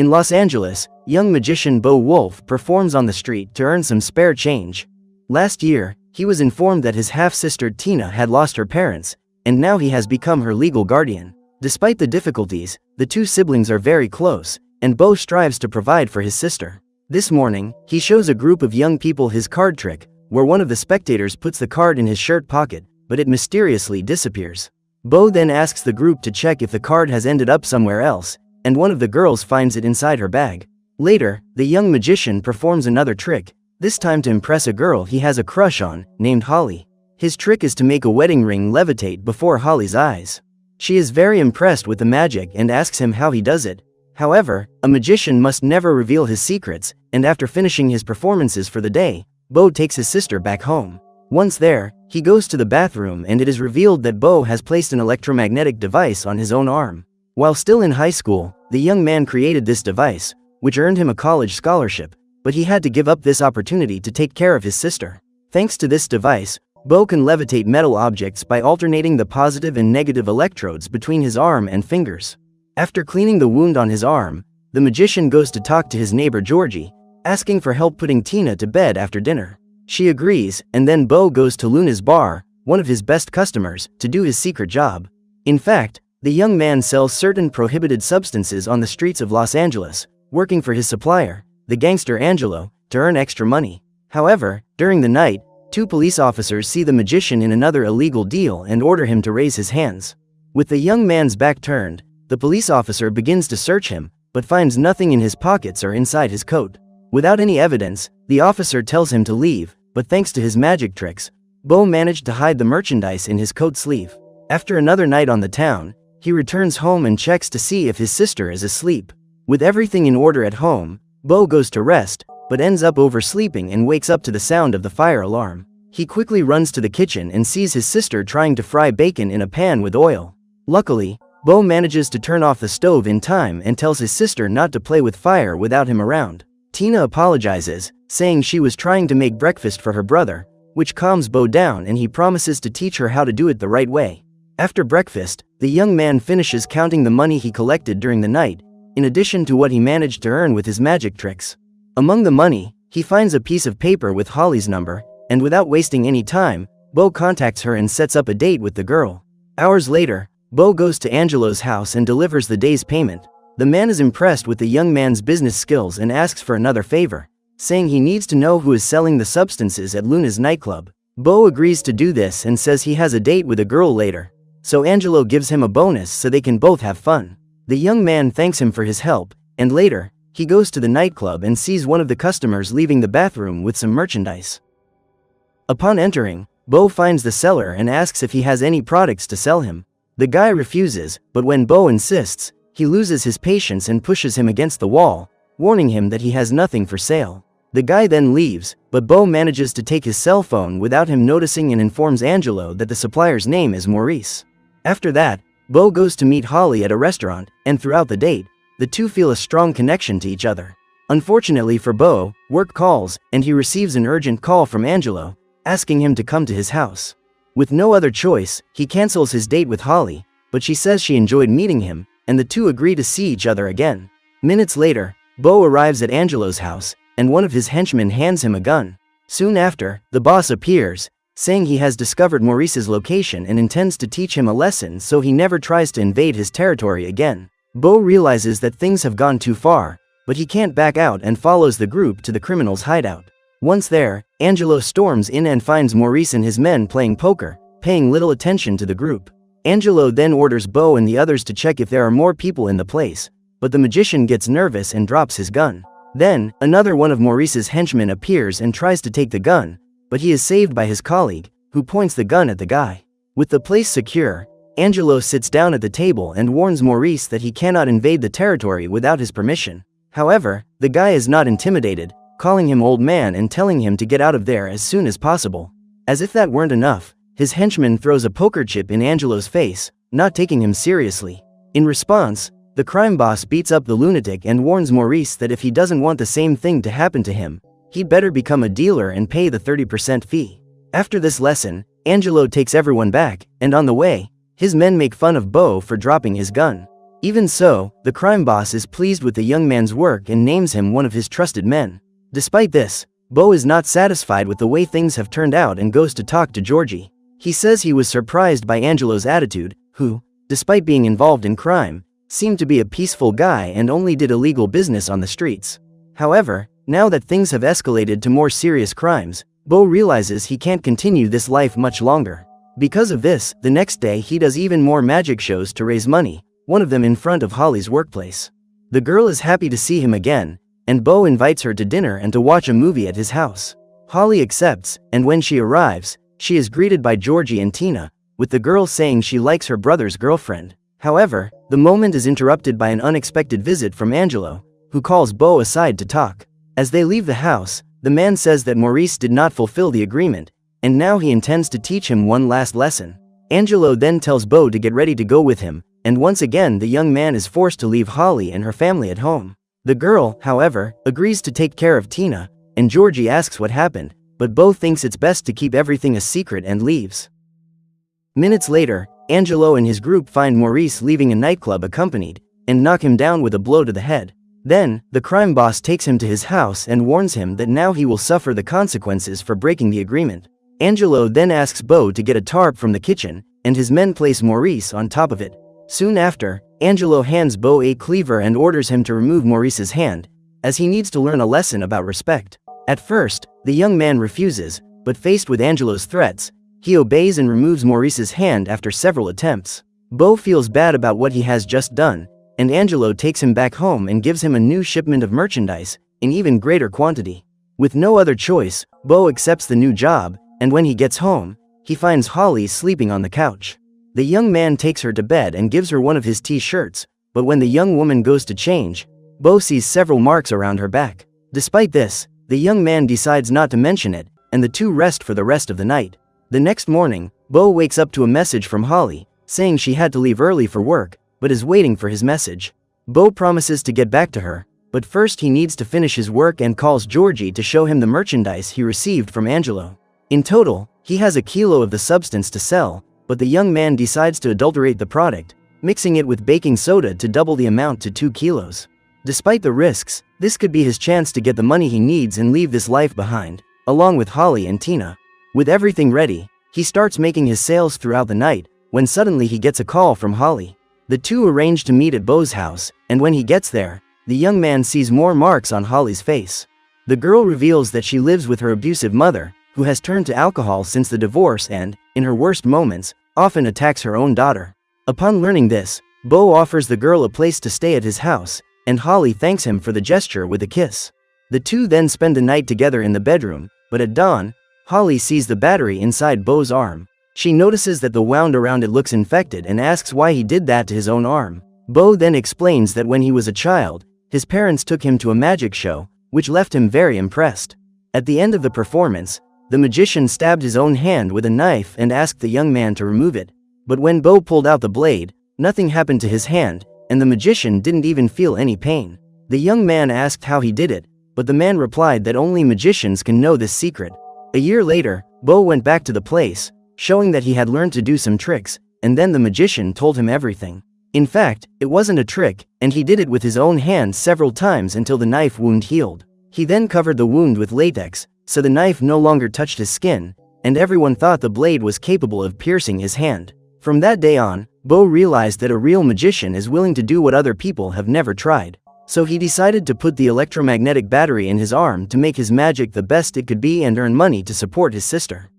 In Los Angeles, young magician Bo Wolf performs on the street to earn some spare change. Last year, he was informed that his half-sister Tina had lost her parents, and now he has become her legal guardian. Despite the difficulties, the two siblings are very close, and Bo strives to provide for his sister. This morning, he shows a group of young people his card trick, where one of the spectators puts the card in his shirt pocket, but it mysteriously disappears. Bo then asks the group to check if the card has ended up somewhere else, and one of the girls finds it inside her bag. Later, the young magician performs another trick, this time to impress a girl he has a crush on, named Holly. His trick is to make a wedding ring levitate before Holly's eyes. She is very impressed with the magic and asks him how he does it. However, a magician must never reveal his secrets, and after finishing his performances for the day, Bo takes his sister back home. Once there, he goes to the bathroom and it is revealed that Bo has placed an electromagnetic device on his own arm. While still in high school, the young man created this device, which earned him a college scholarship, but he had to give up this opportunity to take care of his sister. Thanks to this device, Bo can levitate metal objects by alternating the positive and negative electrodes between his arm and fingers. After cleaning the wound on his arm, the magician goes to talk to his neighbor Georgie, asking for help putting Tina to bed after dinner. She agrees, and then Bo goes to Luna's bar, one of his best customers, to do his secret job. In fact, the young man sells certain prohibited substances on the streets of Los Angeles, working for his supplier, the gangster Angelo, to earn extra money. However, during the night, two police officers see the magician in another illegal deal and order him to raise his hands. With the young man's back turned, the police officer begins to search him, but finds nothing in his pockets or inside his coat. Without any evidence, the officer tells him to leave, but thanks to his magic tricks, Bo managed to hide the merchandise in his coat sleeve. After another night on the town, he returns home and checks to see if his sister is asleep. With everything in order at home, Bo goes to rest, but ends up oversleeping and wakes up to the sound of the fire alarm. He quickly runs to the kitchen and sees his sister trying to fry bacon in a pan with oil. Luckily, Bo manages to turn off the stove in time and tells his sister not to play with fire without him around. Tina apologizes, saying she was trying to make breakfast for her brother, which calms Bo down and he promises to teach her how to do it the right way. After breakfast, the young man finishes counting the money he collected during the night, in addition to what he managed to earn with his magic tricks. Among the money, he finds a piece of paper with Holly's number, and without wasting any time, Bo contacts her and sets up a date with the girl. Hours later, Bo goes to Angelo's house and delivers the day's payment. The man is impressed with the young man's business skills and asks for another favor, saying he needs to know who is selling the substances at Luna's nightclub. Bo agrees to do this and says he has a date with a girl later, so Angelo gives him a bonus so they can both have fun. The young man thanks him for his help, and later, he goes to the nightclub and sees one of the customers leaving the bathroom with some merchandise. Upon entering, Bo finds the seller and asks if he has any products to sell him. The guy refuses, but when Bo insists, he loses his patience and pushes him against the wall, warning him that he has nothing for sale. The guy then leaves, but Bo manages to take his cell phone without him noticing and informs Angelo that the supplier's name is Maurice. After that, Bo goes to meet Holly at a restaurant, and throughout the date, the two feel a strong connection to each other. Unfortunately for Bo, work calls, and he receives an urgent call from Angelo, asking him to come to his house. With no other choice, he cancels his date with Holly, but she says she enjoyed meeting him, and the two agree to see each other again. Minutes later, Bo arrives at Angelo's house, and one of his henchmen hands him a gun. Soon after, the boss appears, saying he has discovered Maurice's location and intends to teach him a lesson so he never tries to invade his territory again. Bo realizes that things have gone too far, but he can't back out and follows the group to the criminal's hideout. Once there, Angelo storms in and finds Maurice and his men playing poker, paying little attention to the group. Angelo then orders Bo and the others to check if there are more people in the place, but the magician gets nervous and drops his gun. Then, another one of Maurice's henchmen appears and tries to take the gun, but he is saved by his colleague, who points the gun at the guy. With the place secure, Angelo sits down at the table and warns Maurice that he cannot invade the territory without his permission. However, the guy is not intimidated, calling him old man and telling him to get out of there as soon as possible. As if that weren't enough, his henchman throws a poker chip in Angelo's face, not taking him seriously. In response, the crime boss beats up the lunatic and warns Maurice that if he doesn't want the same thing to happen to him, he'd better become a dealer and pay the 30% fee. After this lesson, Angelo takes everyone back, and on the way, his men make fun of Bo for dropping his gun. Even so, the crime boss is pleased with the young man's work and names him one of his trusted men. Despite this, Bo is not satisfied with the way things have turned out and goes to talk to Georgie. He says he was surprised by Angelo's attitude, who, despite being involved in crime, seemed to be a peaceful guy and only did illegal business on the streets. However, now that things have escalated to more serious crimes, Bo realizes he can't continue this life much longer. Because of this, the next day he does even more magic shows to raise money, one of them in front of Holly's workplace. The girl is happy to see him again, and Bo invites her to dinner and to watch a movie at his house. Holly accepts, and when she arrives, she is greeted by Georgie and Tina, with the girl saying she likes her brother's girlfriend. However, the moment is interrupted by an unexpected visit from Angelo, who calls Bo aside to talk. As they leave the house, the man says that Maurice did not fulfill the agreement, and now he intends to teach him one last lesson. Angelo then tells Bo to get ready to go with him, and once again the young man is forced to leave Holly and her family at home. The girl, however, agrees to take care of Tina, and Georgie asks what happened, but Bo thinks it's best to keep everything a secret and leaves. Minutes later, Angelo and his group find Maurice leaving a nightclub accompanied, and knock him down with a blow to the head. Then, the crime boss takes him to his house and warns him that now he will suffer the consequences for breaking the agreement. Angelo then asks Bo to get a tarp from the kitchen, and his men place Maurice on top of it. Soon after, Angelo hands Bo a cleaver and orders him to remove Maurice's hand, as he needs to learn a lesson about respect. At first, the young man refuses, but faced with Angelo's threats, he obeys and removes Maurice's hand after several attempts. Bo feels bad about what he has just done, and Angelo takes him back home and gives him a new shipment of merchandise, in even greater quantity. With no other choice, Bo accepts the new job, and when he gets home, he finds Holly sleeping on the couch. The young man takes her to bed and gives her one of his t-shirts, but when the young woman goes to change, Bo sees several marks around her back. Despite this, the young man decides not to mention it, and the two rest for the rest of the night. The next morning, Bo wakes up to a message from Holly, saying she had to leave early for work, but is waiting for his message. Bo promises to get back to her, but first he needs to finish his work and calls Georgie to show him the merchandise he received from Angelo. In total, he has a kilo of the substance to sell, but the young man decides to adulterate the product, mixing it with baking soda to double the amount to 2 kilos. Despite the risks, this could be his chance to get the money he needs and leave this life behind, along with Holly and Tina. With everything ready, he starts making his sales throughout the night, when suddenly he gets a call from Holly. The two arrange to meet at Bo's house, and when he gets there, the young man sees more marks on Holly's face. The girl reveals that she lives with her abusive mother, who has turned to alcohol since the divorce and, in her worst moments, often attacks her own daughter. Upon learning this, Bo offers the girl a place to stay at his house, and Holly thanks him for the gesture with a kiss. The two then spend the night together in the bedroom, but at dawn, Holly sees the battery inside Bo's arm. She notices that the wound around it looks infected and asks why he did that to his own arm. Bo then explains that when he was a child, his parents took him to a magic show, which left him very impressed. At the end of the performance, the magician stabbed his own hand with a knife and asked the young man to remove it. But when Bo pulled out the blade, nothing happened to his hand, and the magician didn't even feel any pain. The young man asked how he did it, but the man replied that only magicians can know this secret. A year later, Bo went back to the place, showing that he had learned to do some tricks, and then the magician told him everything. In fact, it wasn't a trick, and he did it with his own hand several times until the knife wound healed. He then covered the wound with latex, so the knife no longer touched his skin, and everyone thought the blade was capable of piercing his hand. From that day on, Bo realized that a real magician is willing to do what other people have never tried. So he decided to put the electromagnetic battery in his arm to make his magic the best it could be and earn money to support his sister.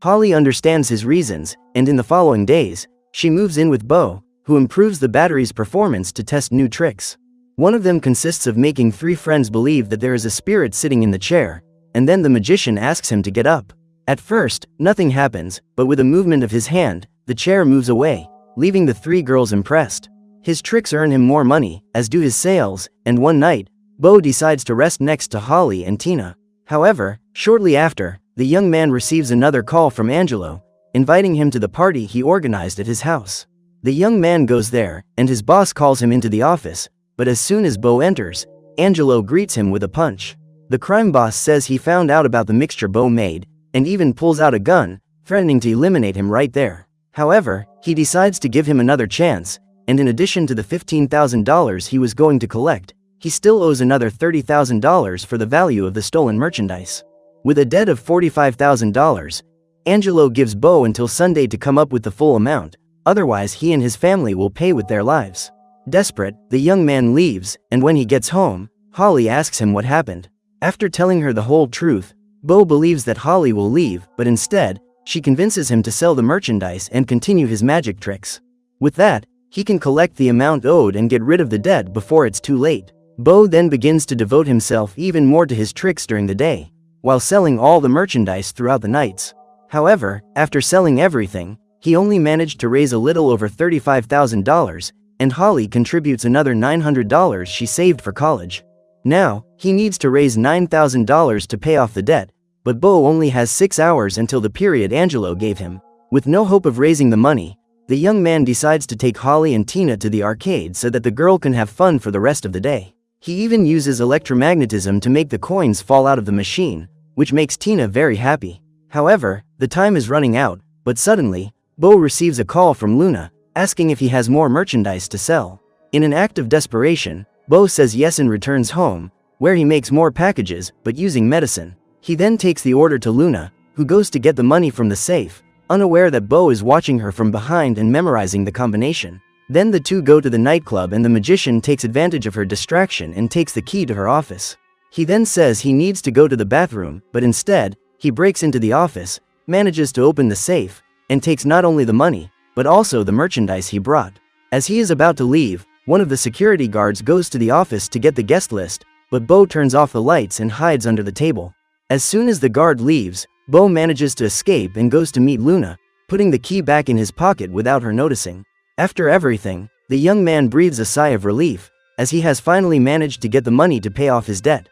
Holly understands his reasons, and in the following days, she moves in with Bo, who improves the battery's performance to test new tricks. One of them consists of making 3 friends believe that there is a spirit sitting in the chair, and then the magician asks him to get up. At first, nothing happens, but with a movement of his hand, the chair moves away, leaving the 3 girls impressed. His tricks earn him more money, as do his sales, and one night, Bo decides to rest next to Holly and Tina. However, shortly after, the young man receives another call from Angelo, inviting him to the party he organized at his house. The young man goes there, and his boss calls him into the office, but as soon as Bo enters, Angelo greets him with a punch. The crime boss says he found out about the mixture Bo made, and even pulls out a gun, threatening to eliminate him right there. However, he decides to give him another chance, and in addition to the $15,000 he was going to collect, he still owes another $30,000 for the value of the stolen merchandise. With a debt of $45,000, Angelo gives Bo until Sunday to come up with the full amount, otherwise he and his family will pay with their lives. Desperate, the young man leaves, and when he gets home, Holly asks him what happened. After telling her the whole truth, Bo believes that Holly will leave, but instead, she convinces him to sell the merchandise and continue his magic tricks. With that, he can collect the amount owed and get rid of the debt before it's too late. Bo then begins to devote himself even more to his tricks during the day, while selling all the merchandise throughout the nights. However, after selling everything, he only managed to raise a little over $35,000, and Holly contributes another $900 she saved for college. Now, he needs to raise $9,000 to pay off the debt, but Bo only has 6 hours until the period Angelo gave him. With no hope of raising the money, the young man decides to take Holly and Tina to the arcade so that the girl can have fun for the rest of the day. He even uses electromagnetism to make the coins fall out of the machine, which makes Tina very happy. However, the time is running out, but suddenly, Bo receives a call from Luna, asking if he has more merchandise to sell. In an act of desperation, Bo says yes and returns home, where he makes more packages, but using medicine. He then takes the order to Luna, who goes to get the money from the safe, unaware that Bo is watching her from behind and memorizing the combination. Then the two go to the nightclub and the magician takes advantage of her distraction and takes the key to her office. He then says he needs to go to the bathroom, but instead, he breaks into the office, manages to open the safe, and takes not only the money, but also the merchandise he brought. As he is about to leave, one of the security guards goes to the office to get the guest list, but Bo turns off the lights and hides under the table. As soon as the guard leaves, Bo manages to escape and goes to meet Luna, putting the key back in his pocket without her noticing. After everything, the young man breathes a sigh of relief, as he has finally managed to get the money to pay off his debt.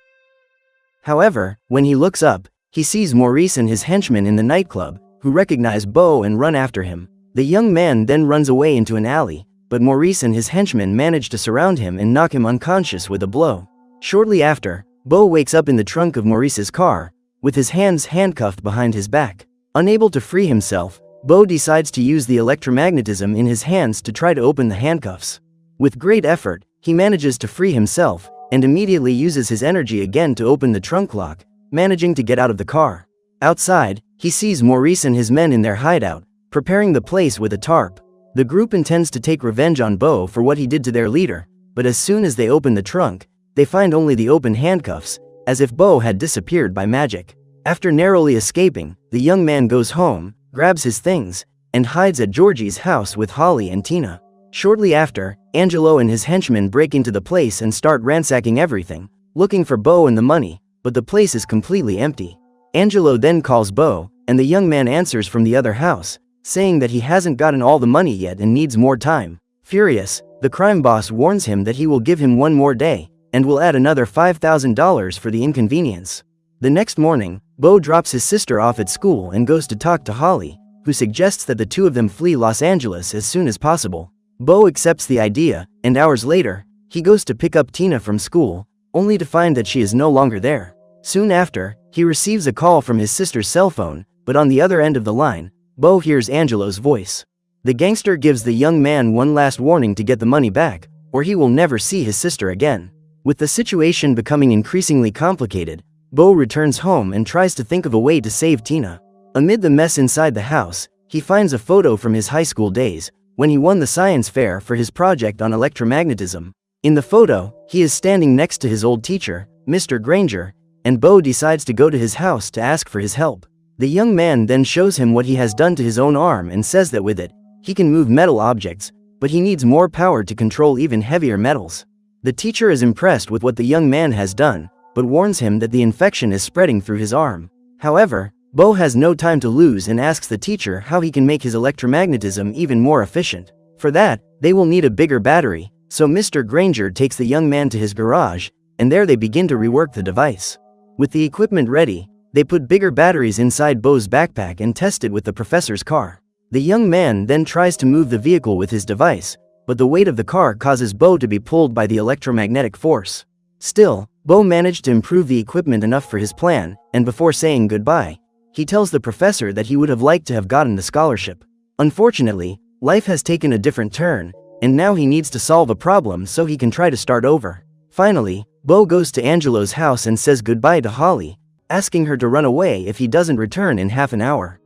However, when he looks up, he sees Maurice and his henchmen in the nightclub, who recognize Bo and run after him. The young man then runs away into an alley, but Maurice and his henchmen manage to surround him and knock him unconscious with a blow. Shortly after, Bo wakes up in the trunk of Maurice's car, with his hands handcuffed behind his back. Unable to free himself, Bo decides to use the electromagnetism in his hands to try to open the handcuffs. With great effort, he manages to free himself, and immediately uses his energy again to open the trunk lock, managing to get out of the car. Outside, he sees Maurice and his men in their hideout, preparing the place with a tarp. The group intends to take revenge on Bo for what he did to their leader, but as soon as they open the trunk, they find only the open handcuffs, as if Bo had disappeared by magic. After narrowly escaping, the young man goes home, grabs his things, and hides at Georgie's house with Holly and Tina. Shortly after, Angelo and his henchmen break into the place and start ransacking everything, looking for Bo and the money, but the place is completely empty. Angelo then calls Bo, and the young man answers from the other house, saying that he hasn't gotten all the money yet and needs more time. Furious, the crime boss warns him that he will give him one more day, and will add another $5,000 for the inconvenience. The next morning, Bo drops his sister off at school and goes to talk to Holly, who suggests that the two of them flee Los Angeles as soon as possible. Bo accepts the idea, and hours later, he goes to pick up Tina from school, only to find that she is no longer there. Soon after, he receives a call from his sister's cell phone, but on the other end of the line, Bo hears Angelo's voice. The gangster gives the young man one last warning to get the money back, or he will never see his sister again. With the situation becoming increasingly complicated, Bo returns home and tries to think of a way to save Tina. Amid the mess inside the house, he finds a photo from his high school days, when he won the science fair for his project on electromagnetism. In the photo, he is standing next to his old teacher, Mr. Granger, and Bo decides to go to his house to ask for his help. The young man then shows him what he has done to his own arm and says that with it, he can move metal objects, but he needs more power to control even heavier metals. The teacher is impressed with what the young man has done, but warns him that the infection is spreading through his arm. However, Bo has no time to lose and asks the teacher how he can make his electromagnetism even more efficient. For that, they will need a bigger battery, so Mr. Granger takes the young man to his garage, and there they begin to rework the device. With the equipment ready, they put bigger batteries inside Bo's backpack and test it with the professor's car. The young man then tries to move the vehicle with his device, but the weight of the car causes Bo to be pulled by the electromagnetic force. Still, Bo managed to improve the equipment enough for his plan, and before saying goodbye, he tells the professor that he would have liked to have gotten the scholarship. Unfortunately, life has taken a different turn, and now he needs to solve a problem so he can try to start over. Finally, Bo goes to Angelo's house and says goodbye to Holly, asking her to run away if he doesn't return in half an hour.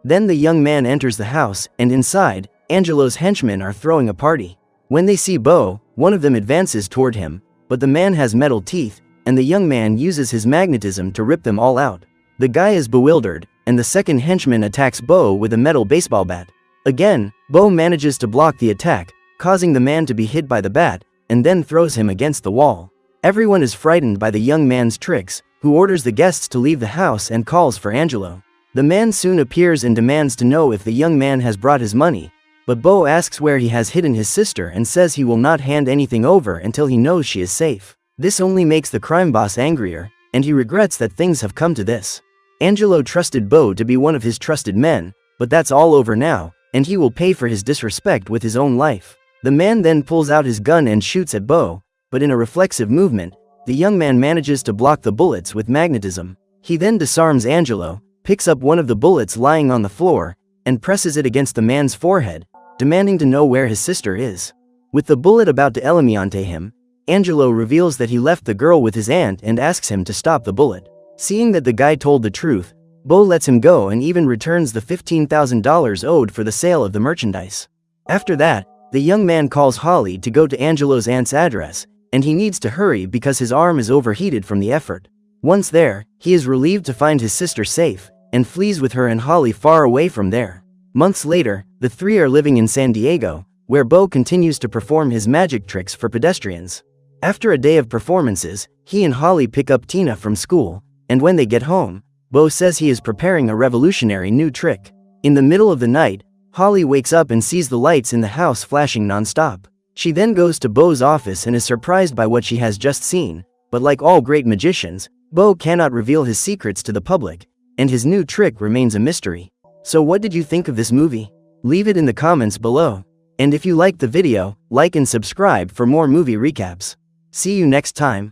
Then the young man enters the house, and inside, Angelo's henchmen are throwing a party. When they see Bo, one of them advances toward him, but the man has metal teeth, and the young man uses his magnetism to rip them all out. The guy is bewildered, and the second henchman attacks Bo with a metal baseball bat. Again, Bo manages to block the attack, causing the man to be hit by the bat, and then throws him against the wall. Everyone is frightened by the young man's tricks, who orders the guests to leave the house and calls for Angelo. The man soon appears and demands to know if the young man has brought his money, but Bo asks where he has hidden his sister and says he will not hand anything over until he knows she is safe. This only makes the crime boss angrier, and he regrets that things have come to this. Angelo trusted Bo to be one of his trusted men, but that's all over now, and he will pay for his disrespect with his own life. The man then pulls out his gun and shoots at Bo, but in a reflexive movement, the young man manages to block the bullets with magnetism. He then disarms Angelo, picks up one of the bullets lying on the floor, and presses it against the man's forehead, demanding to know where his sister is. With the bullet about to eliminate him, Angelo reveals that he left the girl with his aunt and asks him to stop the bullet. Seeing that the guy told the truth, Bo lets him go and even returns the $15,000 owed for the sale of the merchandise. After that, the young man calls Holly to go to Angelo's aunt's address, and he needs to hurry because his arm is overheated from the effort. Once there, he is relieved to find his sister safe, and flees with her and Holly far away from there. Months later, the three are living in San Diego, where Bo continues to perform his magic tricks for pedestrians. After a day of performances, he and Holly pick up Tina from school, and when they get home, Bo says he is preparing a revolutionary new trick. In the middle of the night, Holly wakes up and sees the lights in the house flashing non-stop. She then goes to Bo's office and is surprised by what she has just seen, but like all great magicians, Bo cannot reveal his secrets to the public, and his new trick remains a mystery. So what did you think of this movie? Leave it in the comments below. And if you liked the video, like and subscribe for more movie recaps. See you next time.